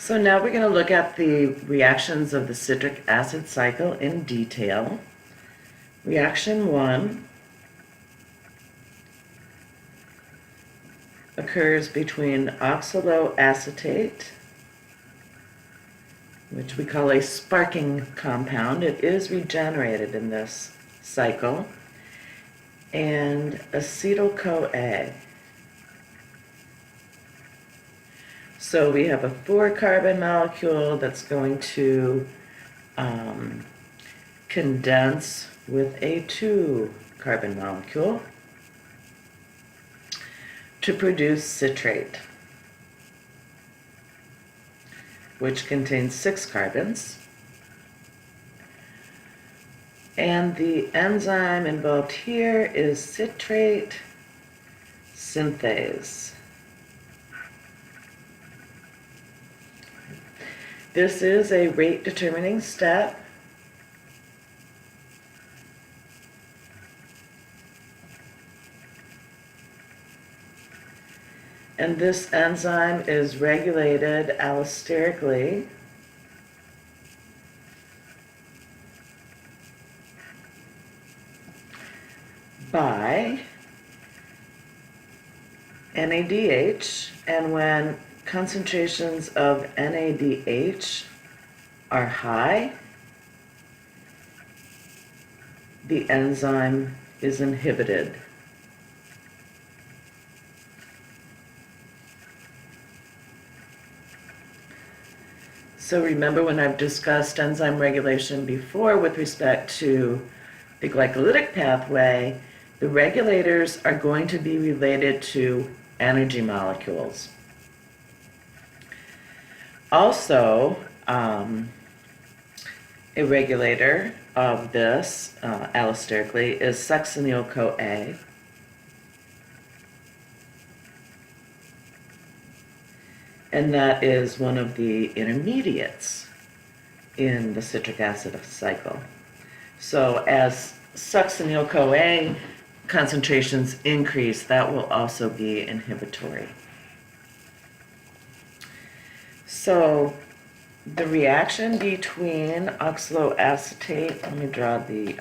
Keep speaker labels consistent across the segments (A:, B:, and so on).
A: So now we're going to look at the reactions of the citric acid cycle in detail. Reaction 1 occurs between oxaloacetate, which we call a sparking compound. It is regenerated in this cycle, and acetyl-CoA. So we have a 4-carbon molecule that's going to condense with a 2-carbon molecule to produce citrate, which contains 6 carbons. And the enzyme involved here is citrate synthase. This is a rate determining step. And this enzyme is regulated allosterically by NADH, and when concentrations of NADH are high, the enzyme is inhibited. So remember, when I've discussed enzyme regulation before with respect to the glycolytic pathway, the regulators are going to be related to energy molecules. Also, a regulator of this allosterically is succinyl-CoA. And that is one of the intermediates in the citric acid cycle. So as succinyl-CoA concentrations increase, that will also be inhibitory. So the reaction between oxaloacetate, let me draw the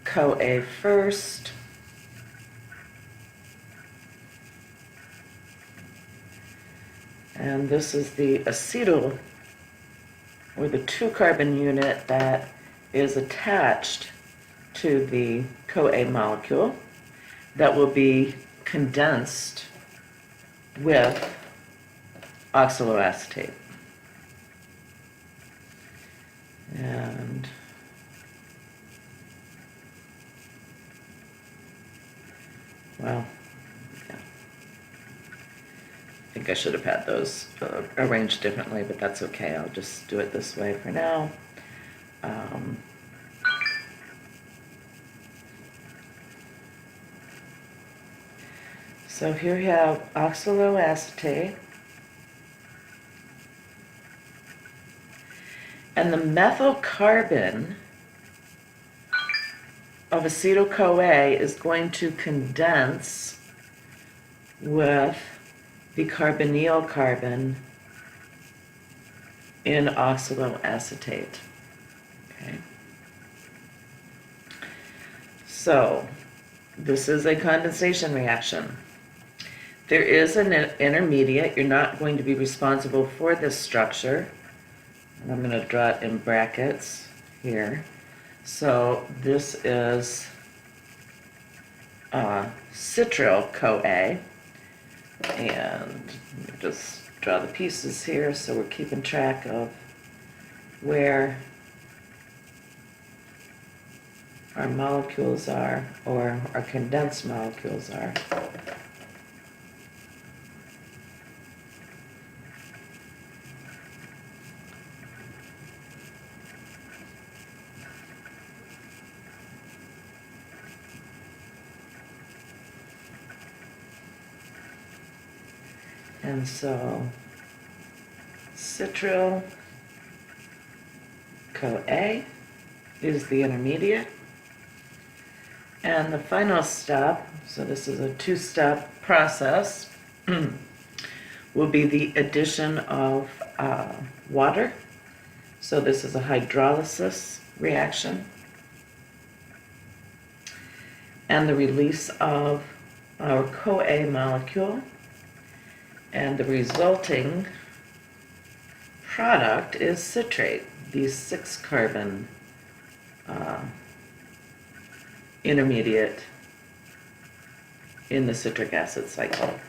A: CoA first. And this is the acetyl, or the 2-carbon unit that is attached to the CoA molecule that will be condensed with oxaloacetate. And well, yeah. I think I should have had those arranged differently, but that's okay. I'll just do it this way for now. So here we have oxaloacetate, and the methyl carbon of acetyl-CoA is going to condense with the carbonyl carbon in oxaloacetate. Okay. So this is a condensation reaction. There is an intermediate. You're not going to be responsible for this structure. And I'm going to draw it in brackets here. So this is citryl-CoA. And let me just draw the pieces here so we're keeping track of where our molecules are, or our condensed molecules are. And so citryl-CoA is the intermediate. And the final step, so this is a 2-step process, will be the addition of water. So this is a hydrolysis reaction. And the release of our CoA molecule. And the resulting product is citrate, the 6-carbon intermediate in the citric acid cycle.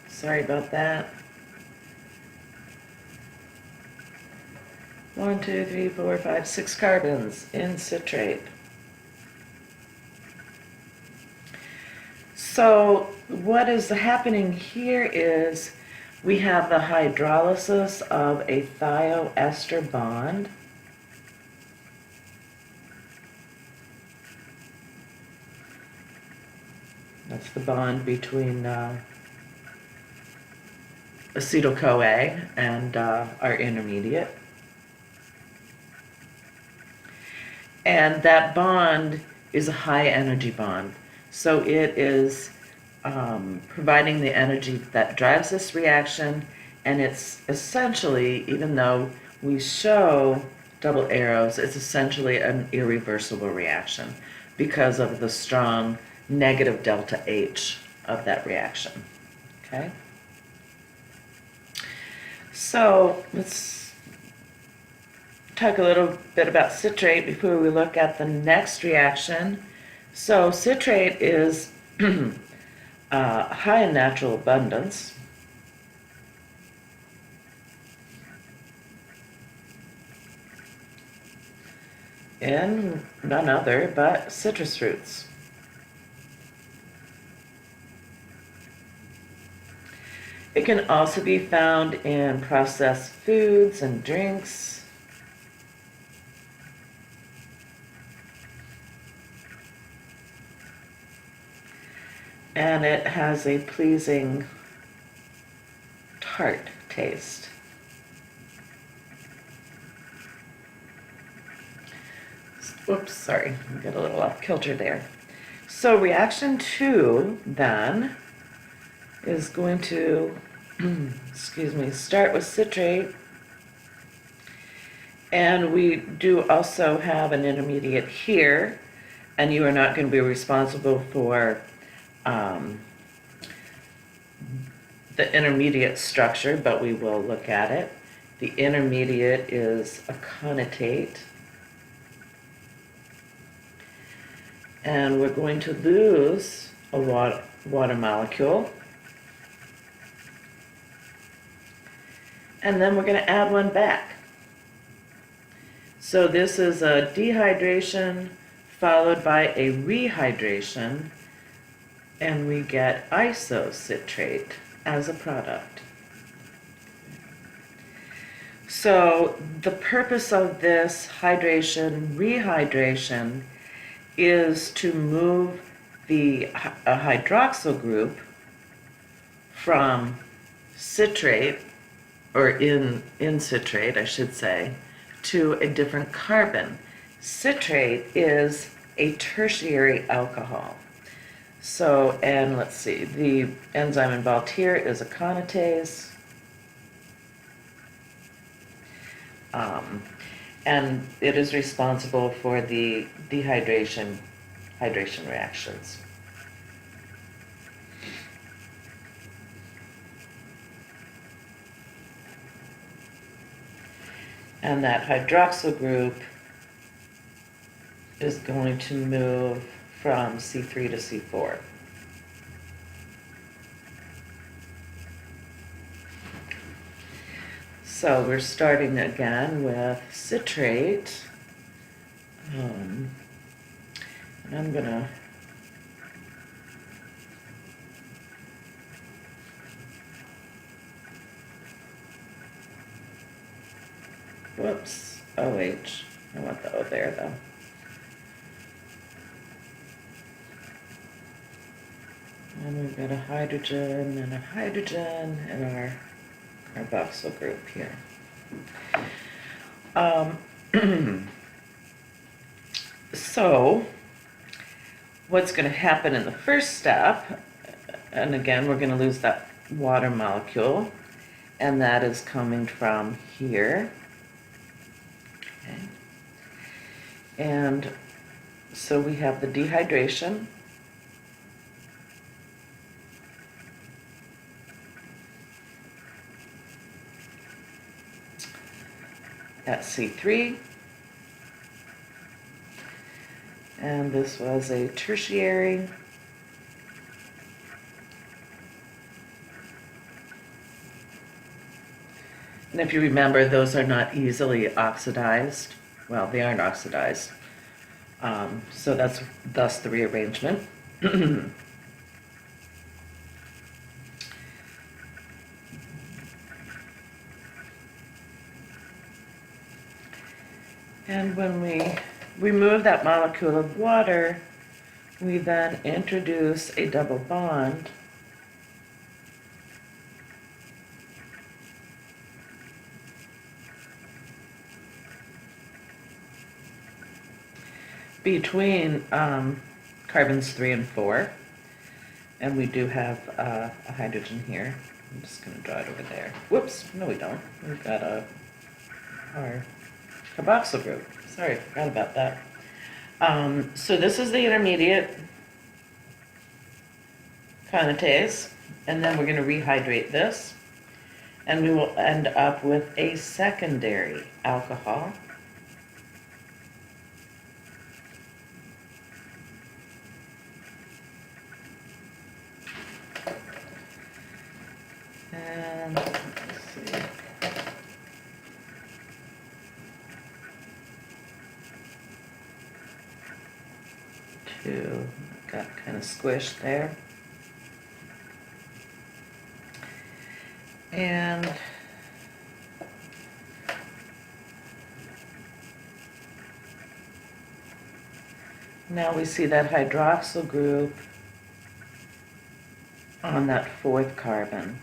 A: Sorry about that. 1, 2, 3, 4, 5, 6 carbons in citrate. So what is happening here is we have the hydrolysis of a thioester bond. That's the bond between acetyl-CoA and our intermediate. And that bond is a high energy bond. So it is providing the energy that drives this reaction, and it's essentially, even though we show double arrows, it's essentially an irreversible reaction because of the strong negative delta H of that reaction. Okay? So let's talk a little bit about citrate before we look at the next reaction. So citrate is high in natural abundance. In none other but citrus fruits. It can also be found in processed foods and drinks. And it has a pleasing tart taste. Oops, sorry, I got a little off kilter there. So reaction 2 then is going to, start with citrate. And we do also have an intermediate here, and you are not going to be responsible for the intermediate structure, but we will look at it. The intermediate is a conatate. And we're going to lose a water molecule. And then we're going to add one back. So this is a dehydration followed by a rehydration, and we get isocitrate as a product. So the purpose of this hydration, rehydration, is to move a hydroxyl group from citrate, or in citrate, I should say, to a different carbon. Citrate is a tertiary alcohol. So, and let's see, the enzyme involved here is a conatase. And it is responsible for the hydration reactions. And that hydroxyl group is going to move from C3 to C4. So we're starting again with citrate. And I'm gonna whoops, OH. I want the O there though. And we've got a hydrogen and in our carboxyl group here. So, what's going to happen in the first step, and again, we're going to lose that water molecule, and that is coming from here. Okay. And so we have the dehydration. At C3. And this was a tertiary. And if you remember, those are not easily oxidized. Well, they aren't oxidized. So that's thus the rearrangement. And when we remove that molecule of water, we then introduce a double bond. Between carbons 3 and 4, and we do have a hydrogen here. I'm just going to draw it over there. Whoops, no we don't. We've got our carboxyl group. Sorry, forgot about that. So this is the intermediate kinetase, and then we're going to rehydrate this, and we will end up with a secondary alcohol. And let's see. Got kind of squished there. And now we see that hydroxyl group on that fourth carbon.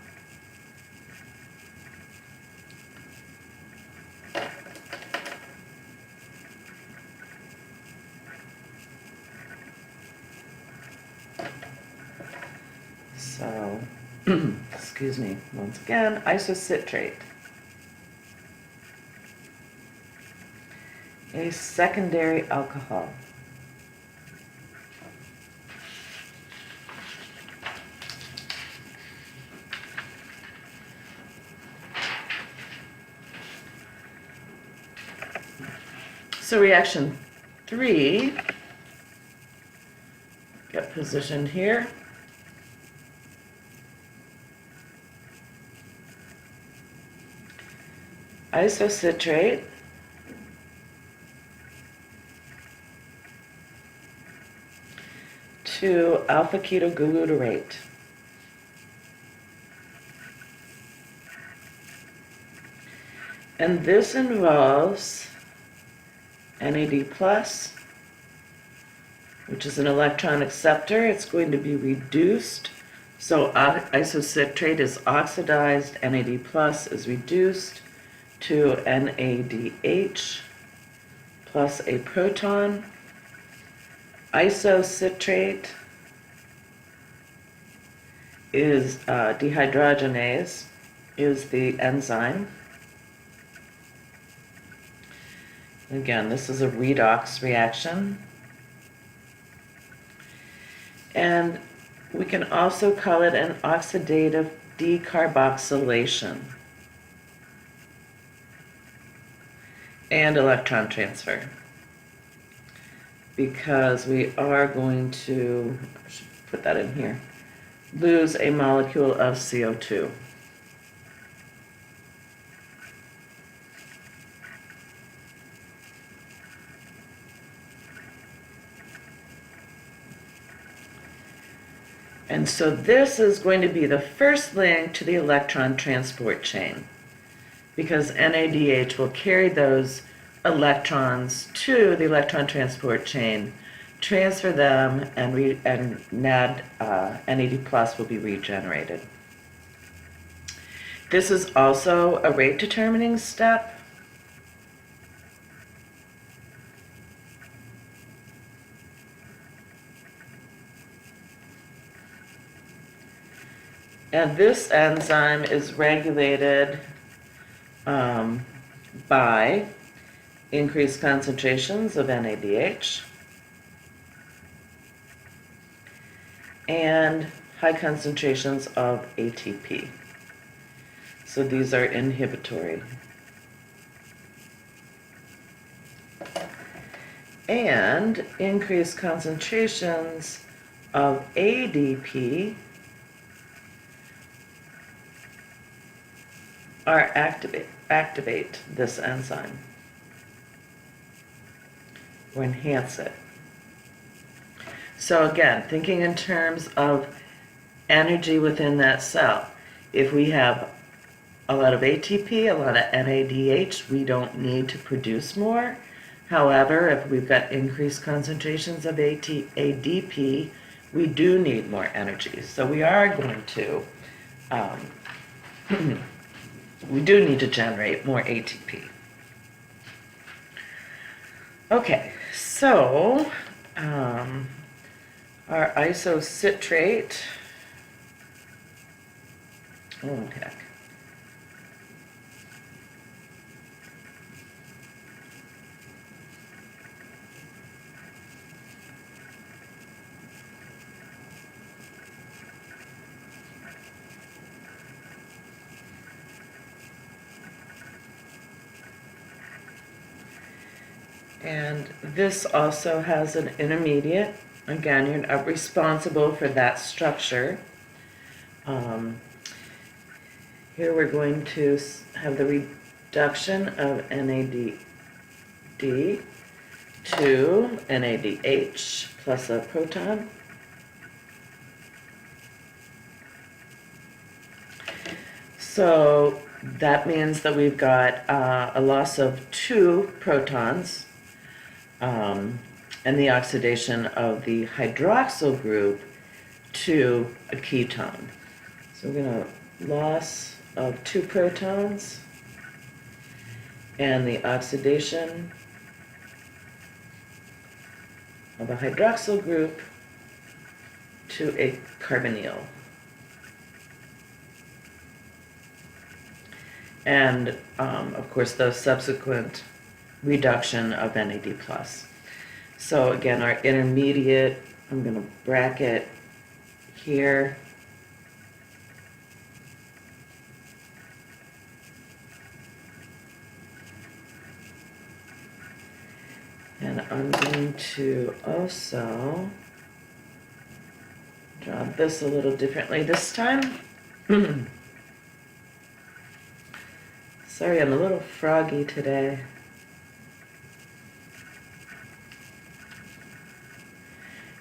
A: So, excuse me, once again, isocitrate. A secondary alcohol. So reaction 3, get positioned here. Isocitrate to alpha ketoglutarate. And this involves NAD+, which is an electron acceptor. It's going to be reduced. So isocitrate is oxidized, NAD+ is reduced to NADH plus a proton. Isocitrate is dehydrogenase, is the enzyme. Again, this is a redox reaction. And we can also call it an oxidative decarboxylation and electron transfer, because we are going to, I should put that in here, lose a molecule of CO2. And so this is going to be the first link to the electron transport chain, because NADH will carry those electrons to the electron transport chain, transfer them, and NAD plus will be regenerated. This is also a rate determining step. And this enzyme is regulated by increased concentrations of NADH and high concentrations of ATP. So these are inhibitory. And increased concentrations of ADP are activate this enzyme or enhance it. So again, thinking in terms of energy within that cell, if we have a lot of ATP, a lot of NADH, we don't need to produce more. However, if we've got increased concentrations of ADP, we do need more energy. So we are going to, we do need to generate more ATP. Okay, so our isocitrate, oh heck. And this also has an intermediate. Again, you're not responsible for that structure. Here we're going to have the reduction of NAD to NADH plus a proton. So that means that we've got a loss of 2 protons and the oxidation of the hydroxyl group to a ketone. So we're going to loss of 2 protons and the oxidation of a hydroxyl group to a carbonyl. And of course the subsequent reduction of NAD+. So again, our intermediate, I'm going to bracket here. And I'm going to also draw this a little differently this time. Sorry, I'm a little froggy today.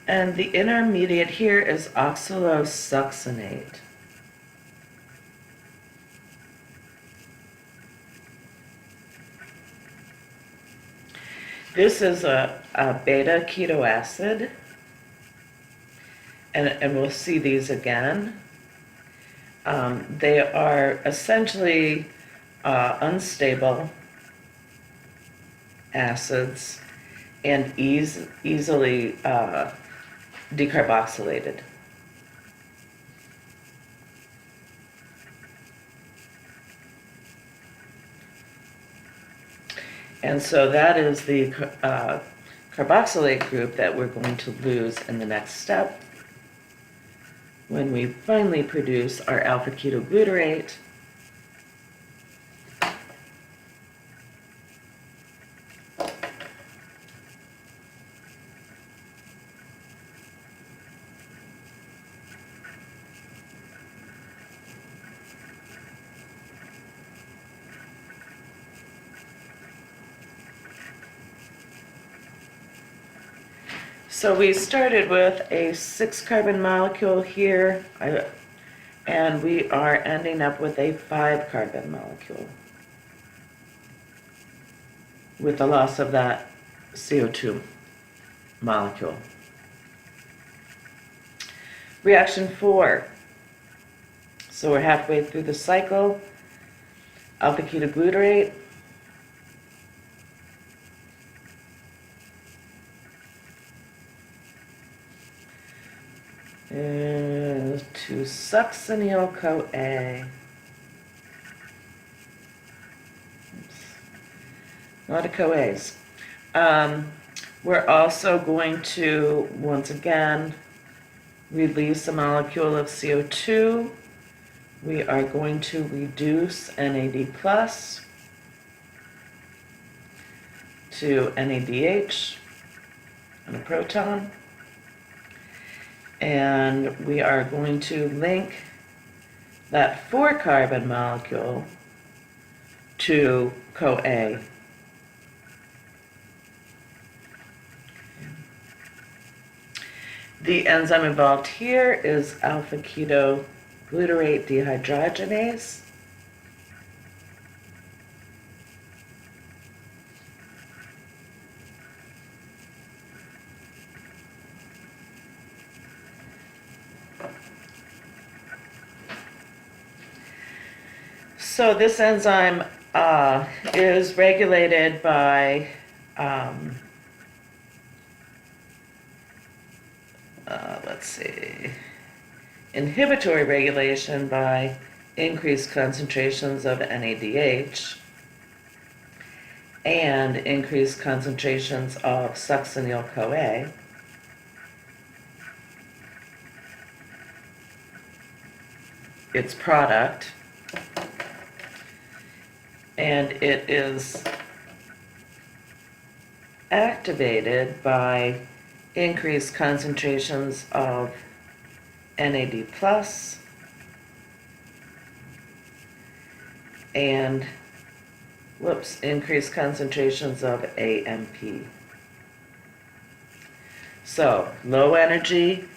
A: And the intermediate here is oxalosuccinate. This is a beta keto acid, and we'll see these again. They are essentially unstable acids and easily decarboxylated. And so that is the carboxylate group that we're going to lose in the next step when we finally produce our alpha-ketoglutarate. So we started with a 6-carbon molecule here, and we are ending up with a 5-carbon molecule with the loss of that CO2 molecule. Reaction 4. So we're halfway through the cycle. Alpha-ketoglutarate. to succinyl-CoA. A lot of CoAs. We're also going to, once again, release a molecule of CO2. We are going to reduce NAD plus to NADH and a proton. And we are going to link that 4-carbon molecule to CoA. The enzyme involved here is alpha-ketoglutarate dehydrogenase. So this enzyme is regulated by let's see, inhibitory regulation by increased concentrations of NADH and increased concentrations of succinyl-CoA. Its product, and it is activated by increased concentrations of NAD plus and increased concentrations of AMP. So low energy,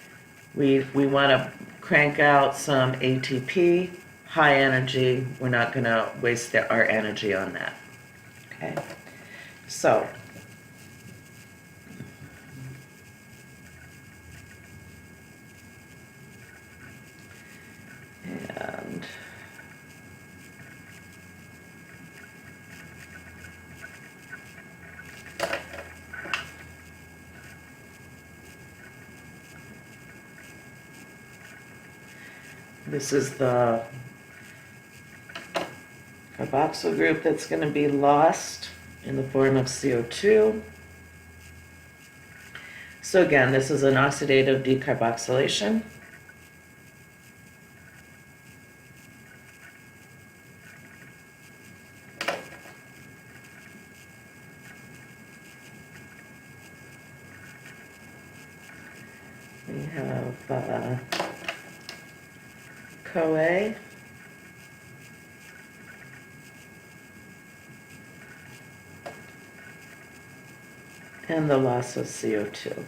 A: we want to crank out some ATP. High energy, we're not going to waste our energy on that. Okay, so and this is the carboxyl group that's going to be lost in the form of CO2. So again, this is an oxidative decarboxylation. We have CoA. And the loss of CO2.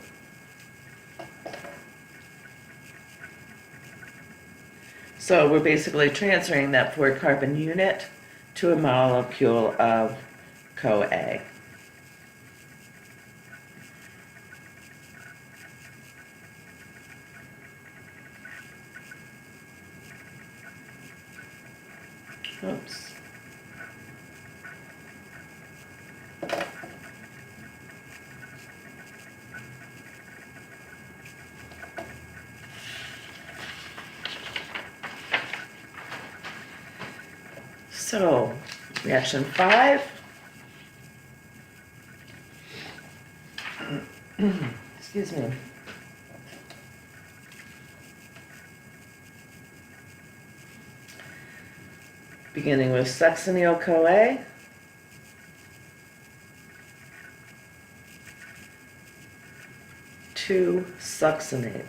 A: So we're basically transferring that 4-carbon unit to a molecule of CoA. Oops. So, reaction 5. Excuse me. Beginning with succinyl-CoA. To succinate.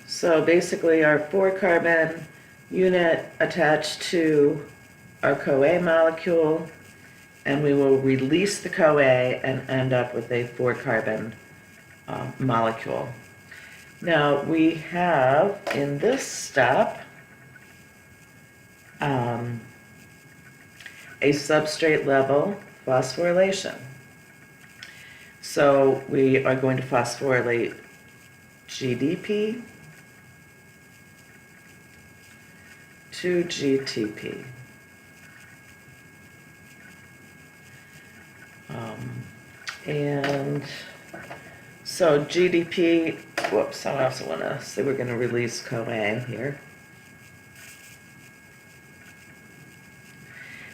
A: So basically our 4-carbon unit attached to our CoA molecule, and we will release the CoA and end up with a 4-carbon molecule. Now we have in this step a substrate level phosphorylation. So we are going to phosphorylate GDP to GTP. So So GDP, whoops, I also want to say we're going to release CoA here.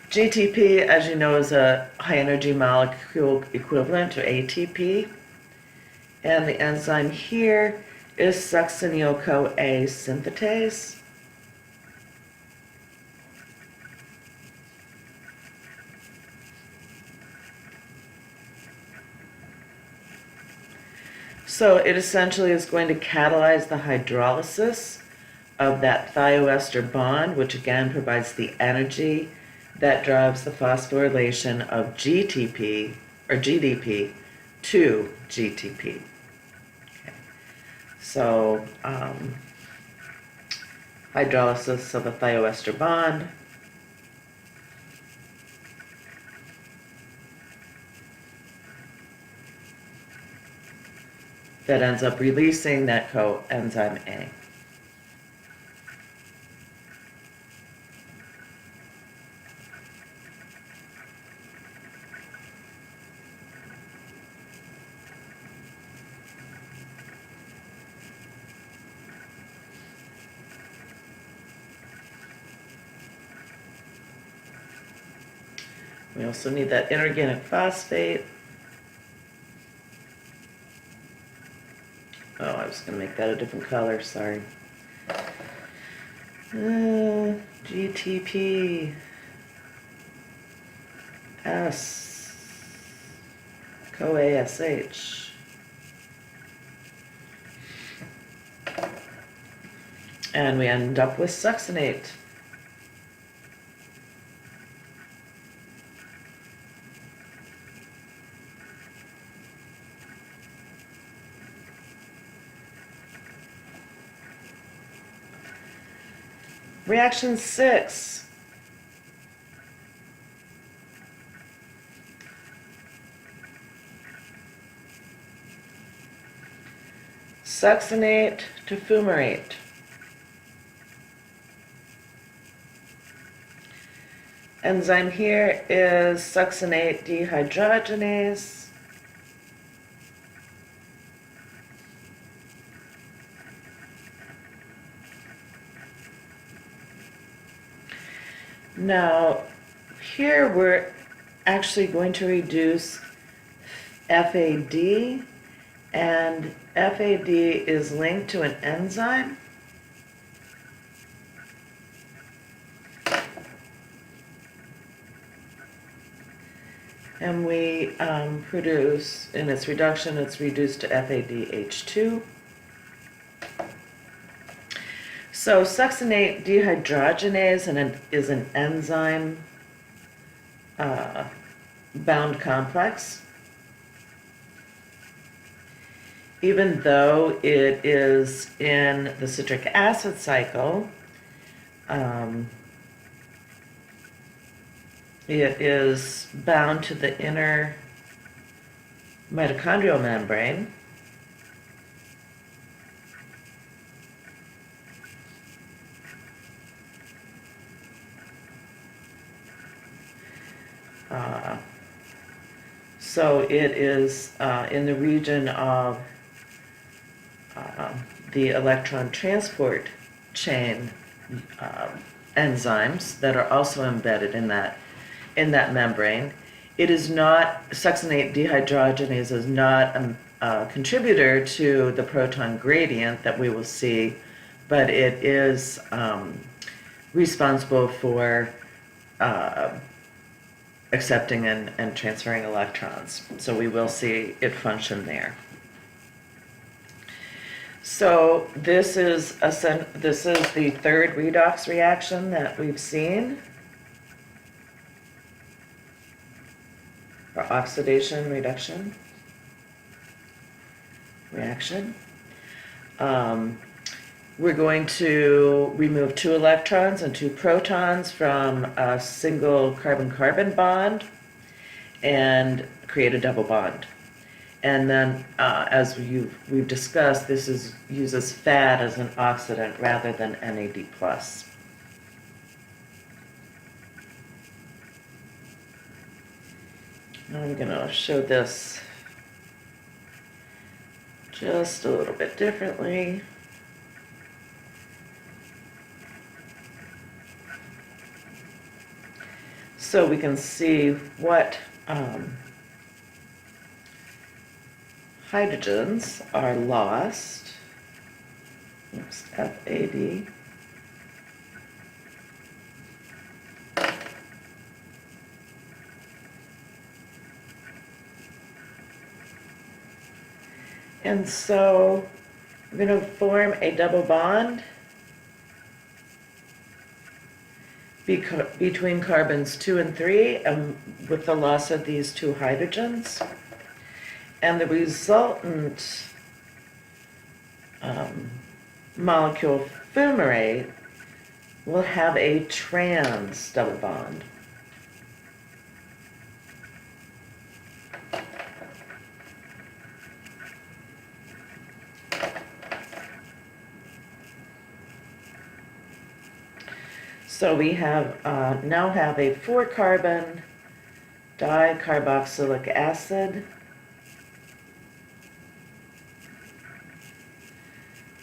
A: GTP, as you know, is a high energy molecule equivalent to ATP. And the enzyme here is succinyl-CoA synthetase. So it essentially is going to catalyze the hydrolysis of that thioester bond, which again provides the energy that drives the phosphorylation of GTP or GDP to GTP. Okay. So hydrolysis of a thioester bond that ends up releasing that coenzyme A. We also need that inorganic phosphate. Oh, I was going to make that a different color, sorry. GTP S CoASH. And we end up with succinate. Reaction 6. Succinate to fumarate. Enzyme here is succinate dehydrogenase. Now, here we're actually going to reduce FAD, and FAD is linked to an enzyme. And we produce, in its reduction, it's reduced to FADH2. So succinate dehydrogenase is an enzyme bound complex. Even though it is in the citric acid cycle, it is bound to the inner mitochondrial membrane. So it is in the region of the electron transport chain enzymes that are also embedded in that membrane. It is not, succinate dehydrogenase is not a contributor to the proton gradient that we will see, but it is responsible for accepting and transferring electrons. So we will see it function there. So this is the third redox reaction that we've seen, or oxidation reduction reaction. We're going to remove 2 electrons and 2 protons from a single carbon-carbon bond and create a double bond. And then, as we've discussed, this uses FAD as an oxidant rather than NAD+. Now I'm going to show this just a little bit differently. So we can see what hydrogens are lost. Oops, FAD. And so we're going to form a double bond between carbons 2 and 3, with the loss of these two hydrogens. And the resultant molecule fumarate will have a trans double bond. So we have now have a 4-carbon dicarboxylic acid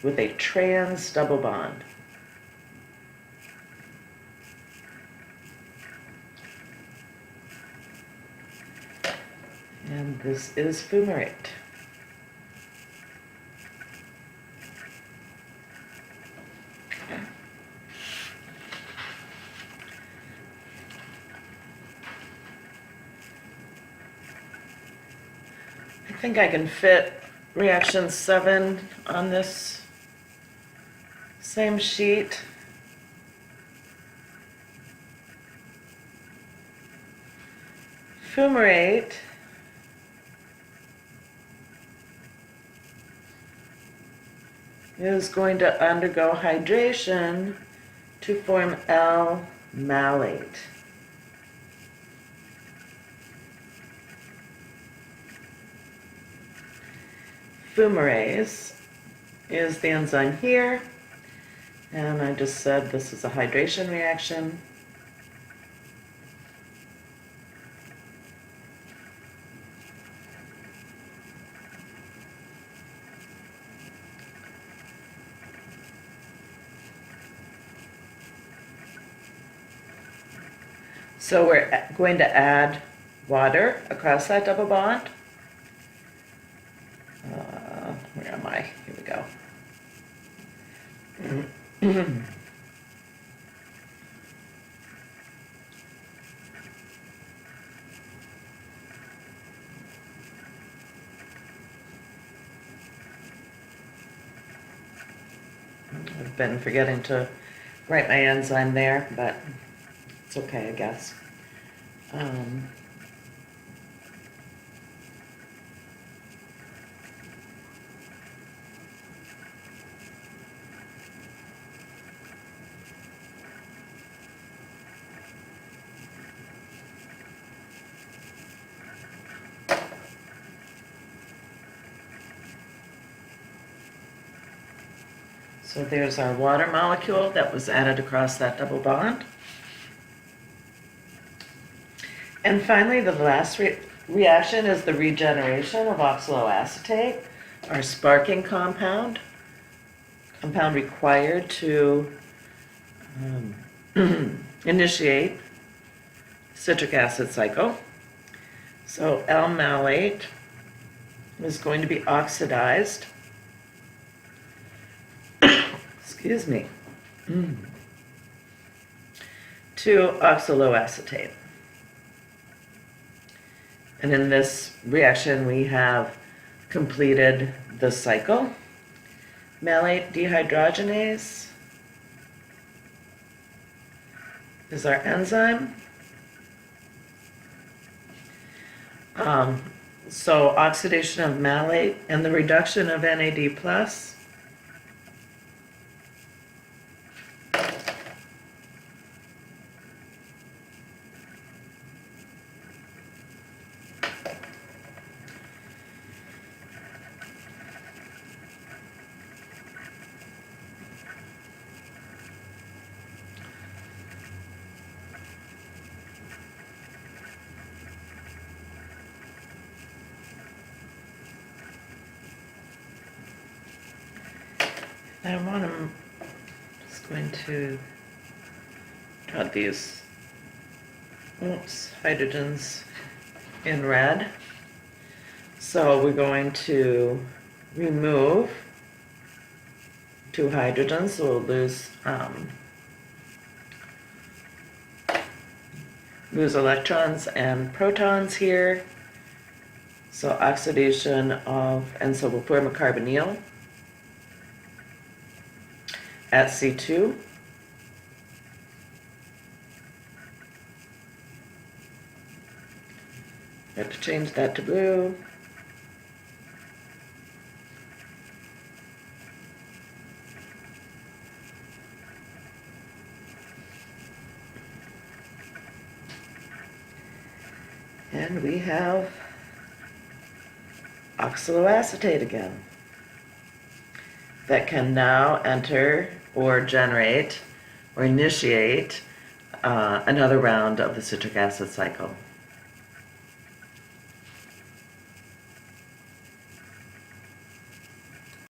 A: with a trans double bond. And this is fumarate. I think I can fit reaction 7 on this same sheet. Fumarate is going to undergo hydration to form L-malate. Fumarase is the enzyme here, and I just said this is a hydration reaction. So we're going to add water across that double bond. Where am I? Here we go. I've been forgetting to write my enzyme there, but it's okay, I guess. So there's our water molecule that was added across that double bond. And finally, the last reaction is the regeneration of oxaloacetate, our sparking compound required to initiate citric acid cycle. So L-malate is going to be oxidized, excuse me, to oxaloacetate. And in this reaction, we have completed the cycle. Malate dehydrogenase is our enzyme. So oxidation of malate and the reduction of NAD+. I want to, just going to draw these, hydrogens in red. So we're going to remove 2 hydrogens, so we'll lose electrons and protons here. So oxidation of, and so we'll form a carbonyl at C2. I have to change that to blue. And we have oxaloacetate again that can now enter or generate or initiate another round of the citric acid cycle.